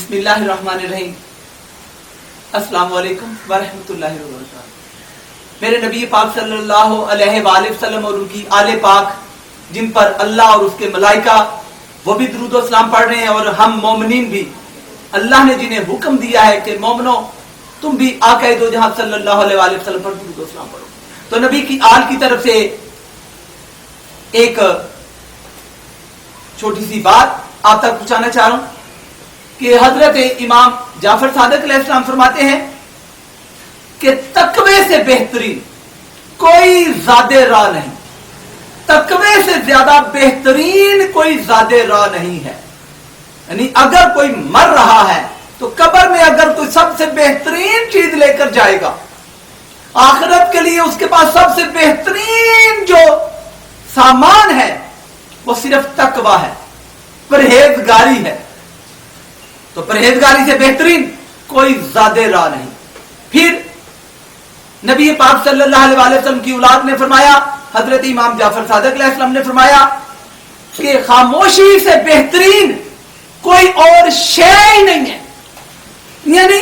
बिस्मिल्लाहिर्रहमानिर्रहीम। अस्सलाम वालेकुम वरहमतुल्लाहि वबरकातुहू। मेरे नबी पाक सल्लल्लाहु अलैहि वसल्लम और उनकी आले पाक, जिन पर अल्लाह और उसके मलाइका वो भी दुरूद व सलाम पढ़ रहे हैं, और हम मोमिनीन भी, अल्लाह ने जिन्हें हुक्म दिया है कि मोमिनो तुम भी आका दो जहां सल्लल्लाहु अलैहि वसल्लम पर दुरूद व सलाम पढ़ो। तो नबी की आल की तरफ से एक छोटी सी बात आप तक पहुंचाना चाह रहा हूं कि हजरत इमाम जाफर सादिक अलैहिस्सलाम फरमाते हैं कि तकवे से बेहतरीन कोई ज़ादे राह नहीं, तकवे से ज्यादा बेहतरीन कोई ज़ादे राह नहीं है। यानी अगर कोई मर रहा है तो कब्र में अगर कोई सबसे बेहतरीन चीज लेकर जाएगा, आखिरत के लिए उसके पास सबसे बेहतरीन जो सामान है वो सिर्फ तकवा है, परहेजगारी है। तो परहेजगारी से बेहतरीन कोई ज़ादे राह नहीं। फिर नबी पाक सल्लल्लाहु अलैहि वसल्लम की औलाद ने फरमाया, हजरत इमाम जाफर सादिक अलैहिस्सलाम ने फरमाया कि खामोशी से बेहतरीन कोई और शय ही नहीं है। यानी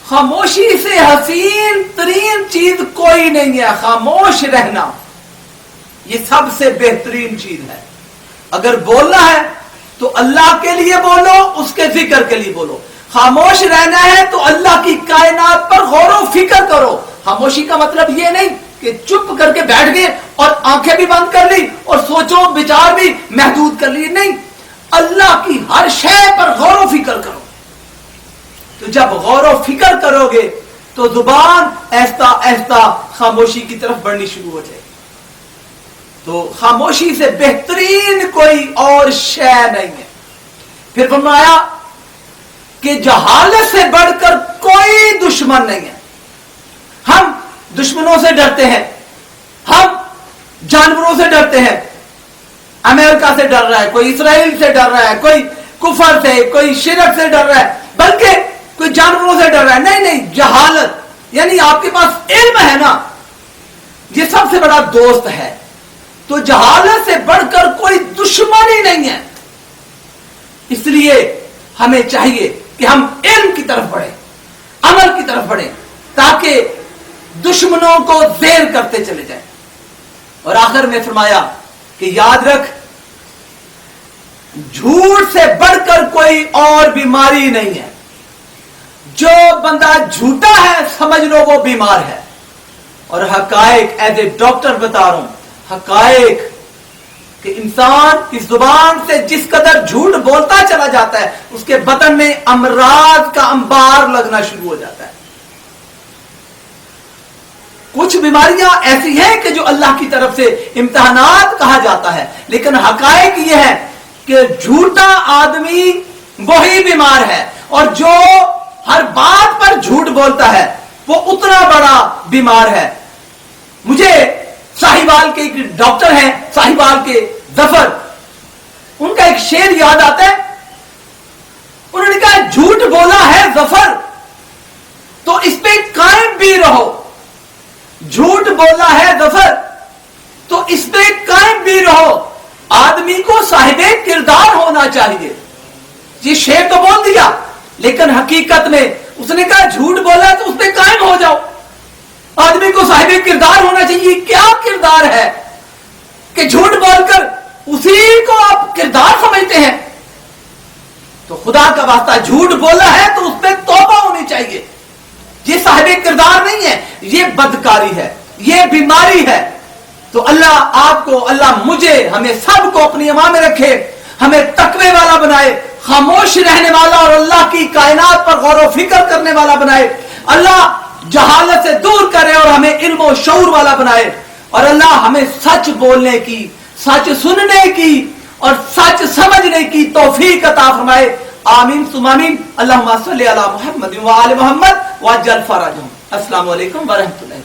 खामोशी से हसीन तरीन चीज कोई नहीं है। खामोश रहना ये सबसे बेहतरीन चीज है। अगर बोलना है तो अल्लाह के लिए बोलो, उसके जिक्र के लिए बोलो। खामोश रहना है तो अल्लाह की कायनात पर गौर फिक्र करो। खामोशी का मतलब ये नहीं कि चुप करके बैठ गए और आंखें भी बंद कर ली और सोचो विचार भी महदूद कर लिए, नहीं, अल्लाह की हर शय पर गौर फिक्र करो। तो जब गौर फिक्र करोगे तो जुबान ऐसा ऐसा खामोशी की तरफ बढ़नी शुरू हो जाएगी। तो खामोशी से बेहतरीन कोई और शय नहीं है। फिर फरमाया कि जहालत से बढ़कर कोई दुश्मन नहीं है। हम दुश्मनों से डरते हैं, हम जानवरों से डरते हैं। अमेरिका से डर रहा है, कोई इसराइल से डर रहा है, कोई कुफर से, कोई शिरक से डर रहा है, बल्कि कोई जानवरों से डर रहा है। नहीं नहीं, जहालत यानी आपके पास इल्म है ना, ये सबसे बड़ा दोस्त है। तो जहालत से बढ़कर कोई दुश्मन ही नहीं है। इसलिए हमें चाहिए कि हम इल्म की तरफ बढ़े, अमल की तरफ बढ़े, ताकि दुश्मनों को ज़ेर करते चले जाएं। और आखिर में फरमाया कि याद रख, झूठ से बढ़कर कोई और बीमारी नहीं है। जो बंदा झूठा है समझ लो वो बीमार है। और हकायक एज ए डॉक्टर बता रहा हूं, हकायक कि इंसान की जुबान से जिस कदर झूठ बोलता चला जाता है उसके बदन में अमराज का अंबार लगना शुरू हो जाता है। कुछ बीमारियां ऐसी हैं कि जो अल्लाह की तरफ से इम्तिहानात कहा जाता है, लेकिन हकायक यह है कि झूठा आदमी वही बीमार है, और जो हर बात पर झूठ बोलता है वो उतना बड़ा बीमार है। मुझे साहिवाल के एक डॉक्टर हैं, साहिवाल के जफर, उनका एक शेर याद आता है। उन्होंने कहा, झूठ बोला है जफर तो इस पे कायम भी रहो। झूठ बोला है जफर तो इस पे कायम भी रहो। आदमी को साहिबे किरदार होना चाहिए। ये शेर तो बोल दिया, लेकिन हकीकत में उसने कहा झूठ बोला तो उस पे कायम हो जाओ। आदमी को साहिबे किरदार होना चाहिए। क्या किरदार है कि झूठ बोलकर उसी को आप किरदार समझते हैं? तो खुदा का वास्ता, झूठ बोला है तो उस पर तौबा होनी चाहिए। ये साहिबे किरदार नहीं है, ये बदकारी है, ये बीमारी है। तो अल्लाह आपको, अल्लाह मुझे, हमें सबको अपनी अमा में रखे, हमें तकवे वाला बनाए, खामोश रहने वाला और अल्लाह की कायनात पर गौर फिक्र करने वाला बनाए। अल्लाह जहालत से दूर करे और हमें इल्म और शऊर वाला बनाए। और अल्लाह हमें सच बोलने की, सच सुनने की और सच समझने की तौफीक अता फरमाए। आमीन सुम्मा आमीन। अल्लाहुम्मा सल्ली अला मुहम्मद व आले मुहम्मद वअज्जल फरजहुम। अस्सलामु अलैकुम व रहमतुल्लाहि।